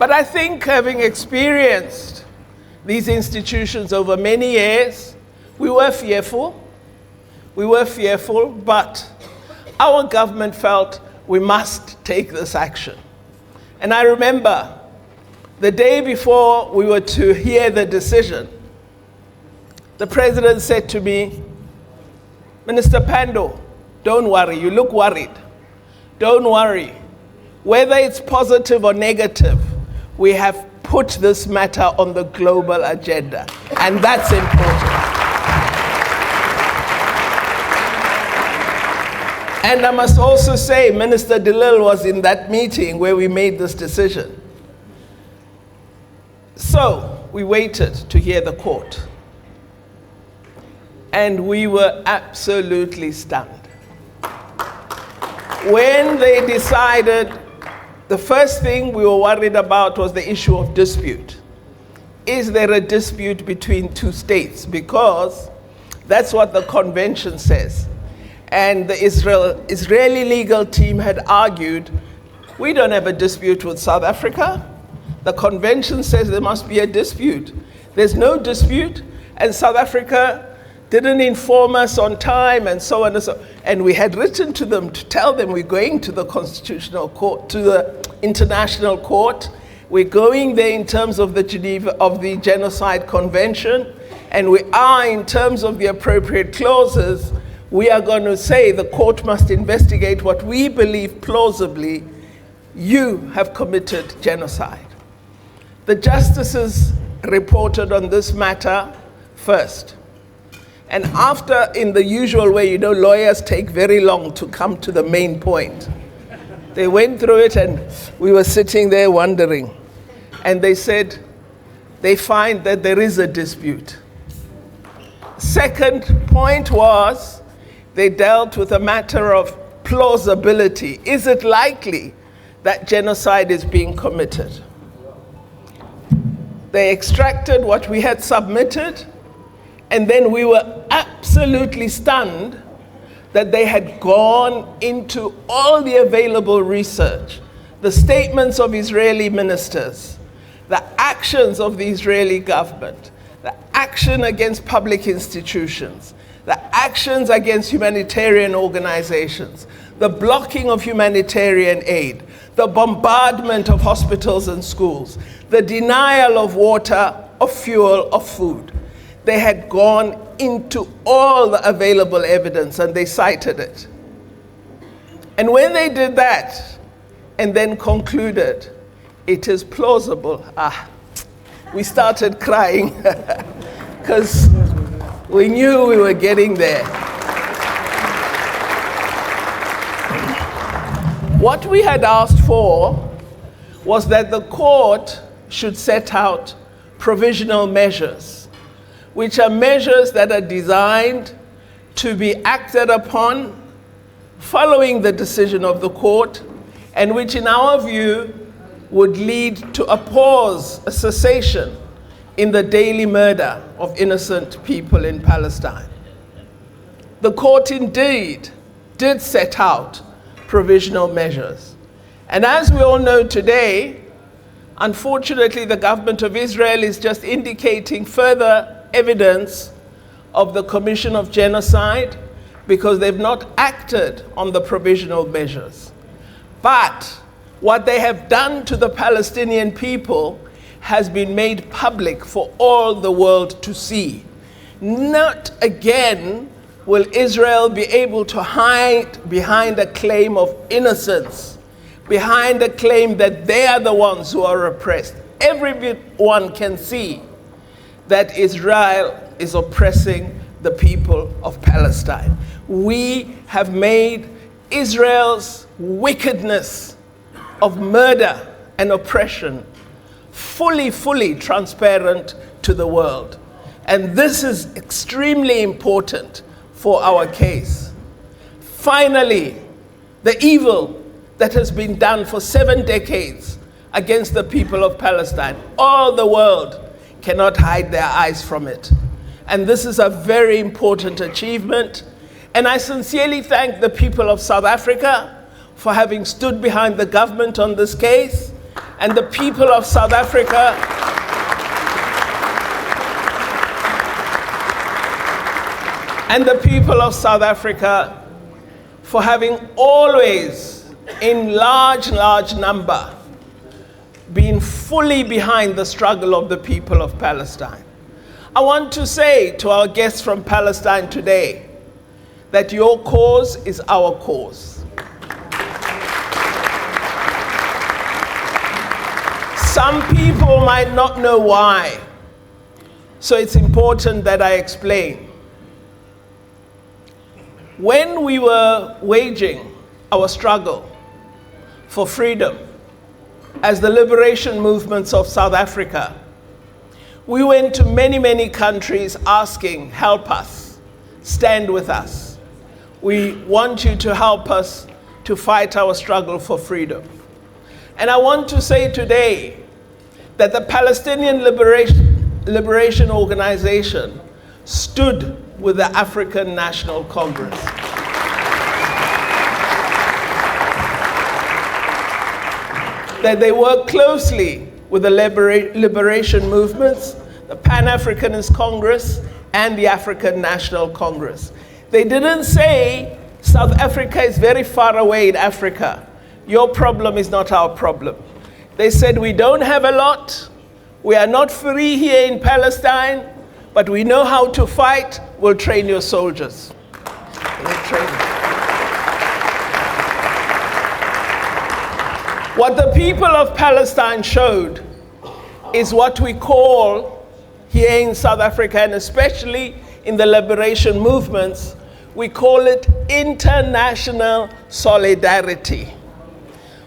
But I think having experienced these institutions over many years, we were fearful. We were fearful, but our government felt we must take this action. And I remember the day before we were to hear the decision, the president said to me, Minister Pando, don't worry, you look worried. Don't worry. Whether it's positive or negative, we have put this matter on the global agenda, and that's important. And I must also say, Minister Hilaal was in that meeting where we made this decision. So we waited to hear the court. And we were absolutely stunned. When they decided, the first thing we were worried about was the issue of dispute. Is there a dispute between two states? Because that's what the convention says. And the Israeli legal team had argued, we don't have a dispute with South Africa. The convention says there must be a dispute. There's no dispute, and South Africa didn't inform us on time, and so on and so on. And we had written to them to tell them we're going to the Constitutional Court, to the International Court. We're going there in terms of the Genocide Convention, and we are in terms of the appropriate clauses. We are going to say the court must investigate what we believe plausibly you have committed genocide. The justices reported on this matter first. And after, in the usual way, lawyers take very long to come to the main point. They went through it and we were sitting there wondering. And they said they find that there is a dispute. Second point was, they dealt with a matter of plausibility. Is it likely that genocide is being committed? They extracted what we had submitted, and then we were absolutely stunned that they had gone into all the available research, the statements of Israeli ministers, the actions of the Israeli government, the action against public institutions, the actions against humanitarian organizations, the blocking of humanitarian aid, the bombardment of hospitals and schools, the denial of water, of fuel, of food. They had gone into all the available evidence and they cited it. And when they did that and then concluded, it is plausible, we started crying because we knew we were getting there. What we had asked for was that the court should set out provisional measures, which are measures that are designed to be acted upon following the decision of the court, and which in our view would lead to a pause, a cessation in the daily murder of innocent people in Palestine. The court indeed did set out provisional measures. And as we all know today, unfortunately, the government of Israel is just indicating further evidence of the commission of genocide because they've not acted on the provisional measures. But what they have done to the Palestinian people has been made public for all the world to see. Not again will Israel be able to hide behind a claim of innocence, behind a claim that they are the ones who are oppressed. Everyone can see that Israel is oppressing the people of Palestine. We have made Israel's wickedness of murder and oppression fully transparent to the world. And this is extremely important for our case. Finally, the evil that has been done for 7 decades against the people of Palestine, all the world cannot hide their eyes from it. And this is a very important achievement. And I sincerely thank the people of South Africa for having stood behind the government on this case. and the people of South Africa for having always, in large number, been fully behind the struggle of the people of Palestine. I want to say to our guests from Palestine today that your cause is our cause. Some people might not know why, so it's important that I explain. When we were waging our struggle for freedom as the liberation movements of South Africa, we went to many countries asking, help us, stand with us. We want you to help us to fight our struggle for freedom. And I want to say today that the Palestinian Liberation Organization stood with the African National Congress. That they work closely with the liberation movements, the Pan-Africanist Congress, and the African National Congress. They didn't say, South Africa is very far away in Africa. Your problem is not our problem. They said, we don't have a lot. We are not free here in Palestine, but we know how to fight. We'll train your soldiers. We'll train them. What the people of Palestine showed is what we call here in South Africa, and especially in the liberation movements, we call it international solidarity.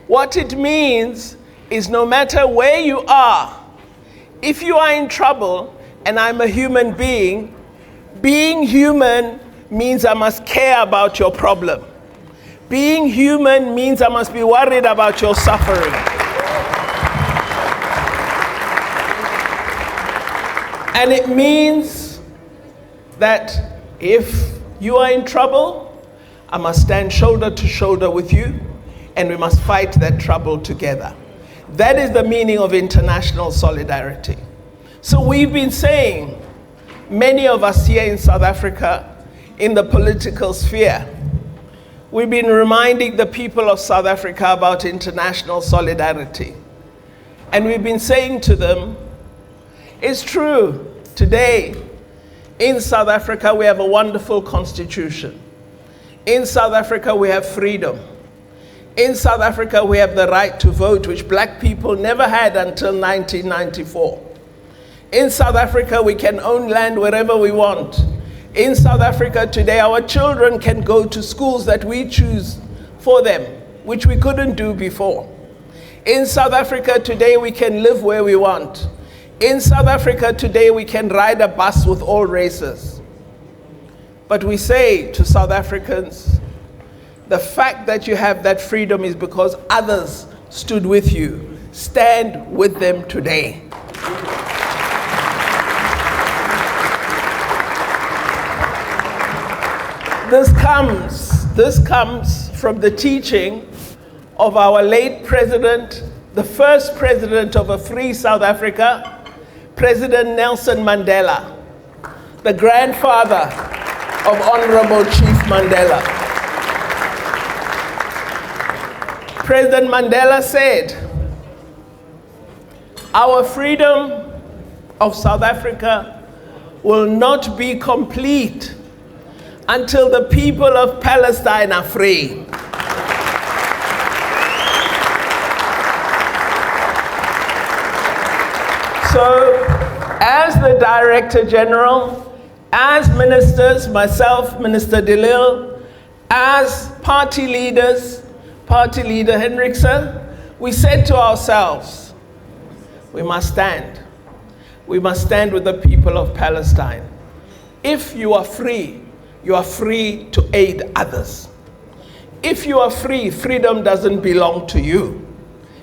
What it means is no matter where you are, if you are in trouble, and I'm a human being human means I must care about your problem. Being human means I must be worried about your suffering. And it means that if you are in trouble, I must stand shoulder to shoulder with you, and we must fight that trouble together. That is the meaning of international solidarity. So we've been saying, many of us here in South Africa, in the political sphere, we've been reminding the people of South Africa about international solidarity. And we've been saying to them, it's true, today, in South Africa, we have a wonderful constitution. In South Africa, we have freedom. In South Africa, we have the right to vote, which black people never had until 1994. In South Africa, we can own land wherever we want. In South Africa today, our children can go to schools that we choose for them, which we couldn't do before. In South Africa today, we can live where we want. In South Africa today, we can ride a bus with all races. But we say to South Africans, the fact that you have that freedom is because others stood with you. Stand with them today. This comes from the teaching of our late president, the first president of a free South Africa, President Nelson Mandela, the grandfather of Honorable Chief Mandela. President Mandela said, our freedom of South Africa will not be complete until the people of Palestine are free. So, as the Director General, as ministers, myself, Minister de Lille, as party leaders, Party Leader Hendrickson, we said to ourselves, we must stand. We must stand with the people of Palestine. If you are free to aid others. If you are free, freedom doesn't belong to you.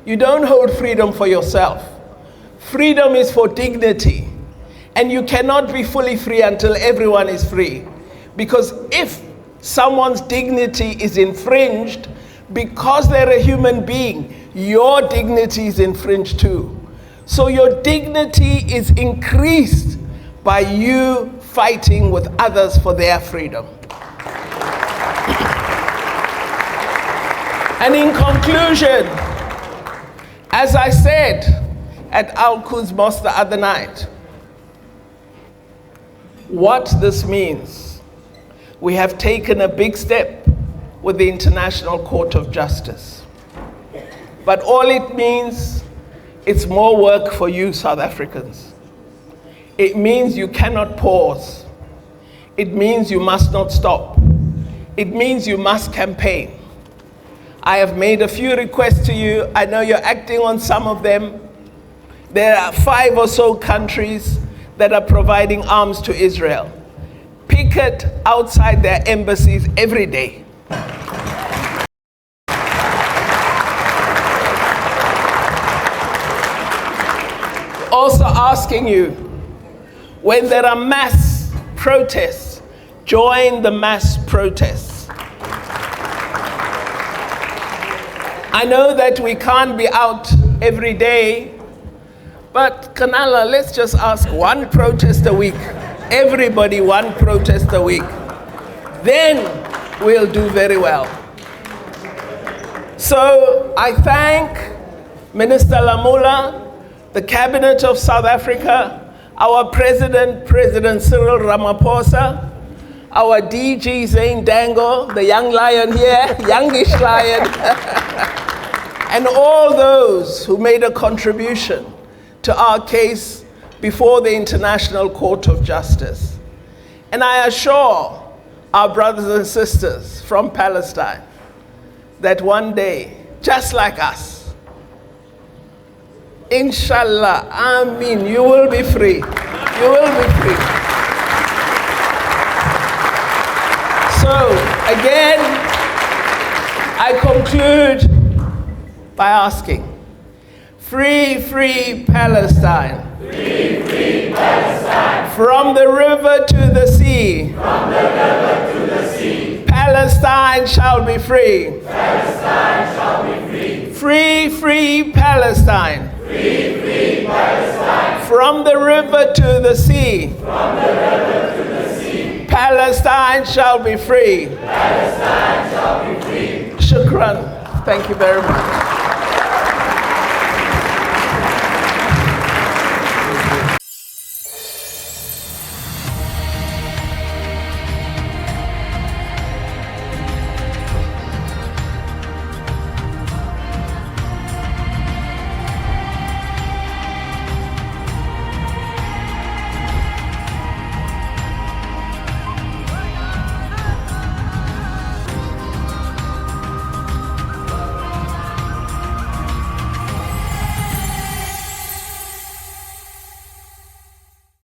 You don't hold freedom for yourself. Freedom is for dignity. And you cannot be fully free until everyone is free. Because if someone's dignity is infringed because they're a human being, your dignity is infringed too. So your dignity is increased by you fighting with others for their freedom. And in conclusion, as I said at Al-Quds Mosque the other night, what this means, we have taken a big step with the International Court of Justice. But all it means, it's more work for you South Africans. It means you cannot pause. It means you must not stop. It means you must campaign. I have made a few requests to you. I know you're acting on some of them. There are 5 or so countries that are providing arms to Israel. Picket outside their embassies every day. Also asking you, when there are mass protests, join the mass protests. I know that we can't be out every day, but Kanala, let's just ask one protest a week. Everybody one protest a week. Then we'll do very well. So I thank Minister Lamula, the Cabinet of South Africa, our President, President Cyril Ramaphosa, our DG Zane Dango, the young lion here, youngish lion, and all those who made a contribution to our case before the International Court of Justice. And I assure our brothers and sisters from Palestine that one day, just like us, inshallah, Ameen, you will be free. You will be free. So, again, I conclude by asking, free, free Palestine. Free, free Palestine. From the river to the sea. From the river to the sea. Palestine shall be free. Palestine shall be free. Free, free Palestine. Free, free Palestine. From the river to the sea. From the river to the sea. Palestine shall be free. Palestine shall be free. Shukran. Thank you very much.